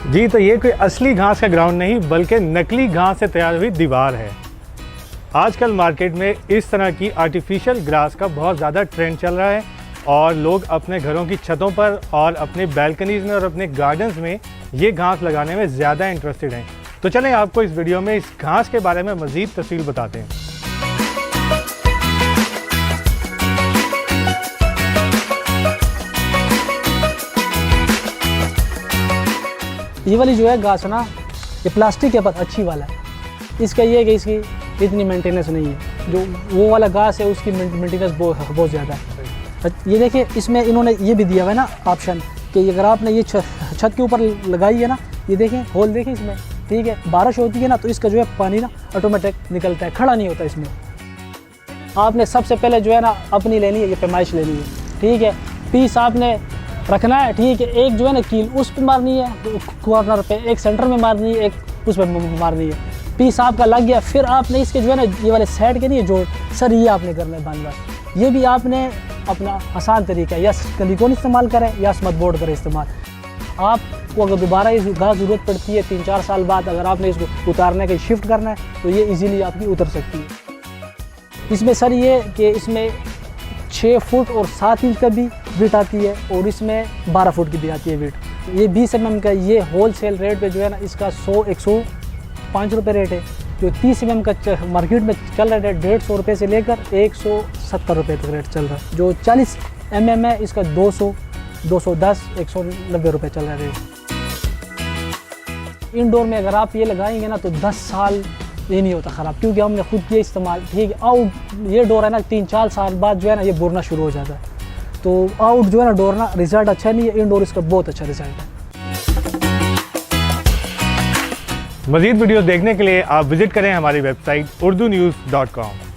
जी, तो ये कोई असली घास का ग्राउंड नहीं बल्कि नकली घास से तैयार हुई दीवार है। आजकल मार्केट में इस तरह की आर्टिफिशियल ग्रास का बहुत ज़्यादा ट्रेंड चल रहा है और लोग अपने घरों की छतों पर और अपने बैल्कनीज़ में और अपने गार्डन्स में ये घास लगाने में ज़्यादा इंटरेस्टेड हैं। तो चलें आपको इस वीडियो में इस घास के बारे में मज़ीद तफसील बताते हैं। ये वाली जो है घास है ना, ये प्लास्टिक के पास अच्छी वाला है। इसका ये है कि इसकी इतनी मेंटेनेंस नहीं है। जो वो वाला घास है उसकी मेंटेनेंस बहुत ज़्यादा है। ये देखिए, इसमें इन्होंने ये भी दिया हुआ है ना ऑप्शन कि अगर आपने ये छत के ऊपर लगाई है ना, ये देखें होल देखें इसमें, ठीक है, बारिश होती है ना तो इसका जो है पानी ना ऑटोमेटिक निकलता है, खड़ा नहीं होता इसमें। आपने सबसे पहले जो है ना अपनी लेनी है, ये पैमाइश लेनी है, ठीक है, पीस आपने रखना है, ठीक है। एक जो है ना कील उस पर मारनी है कॉर्नर पे, एक सेंटर में मारनी है, एक उस पर मारनी है। पीस आपका लग गया, फिर आपने इसके जो है ना ये वाले साइड के नहीं है जोड़, सर ये आपने करना है बार। ये भी आपने अपना आसान तरीका है, या सिलिकॉन इस्तेमाल करें या स्मथ बोर्ड करें इस्तेमाल। आपको अगर दोबारा इस घास ज़रूरत पड़ती है 3-4 साल बाद, अगर आपने इसको उतारने का शिफ्ट करना है तो ये ईज़िली आपकी उतर सकती है। इसमें सर ये कि इसमें 6 फुट और 7 इंच का भी विड्थ आती है और इसमें 12 फुट की भी आती है विड्थ। ये 20 mm का ये होल सेल रेट पे जो है ना इसका 105 रुपये रेट है। जो 30 mm का मार्केट में चल रहा है 150 रुपये से लेकर 170 रुपये तक रेट चल रहा है। जो 40 mm है इसका 200, 210, 190 रुपये चल रहा है रेट। इंडोर में अगर आप ये लगाएंगे ना तो 10 साल ये नहीं होता ख़राब, क्योंकि हमने खुद किया इस्तेमाल, ठीक है। आउट ये डोर है ना 3-4 साल बाद जो है ना ये बुरना शुरू हो जाता है। तो आउट जो है ना डोर ना रिज़ल्ट अच्छा नहीं है, इंडोर इसका बहुत अच्छा रिज़ल्ट है। मज़ीद वीडियोस देखने के लिए आप विज़िट करें हमारी वेबसाइट urdunews.com।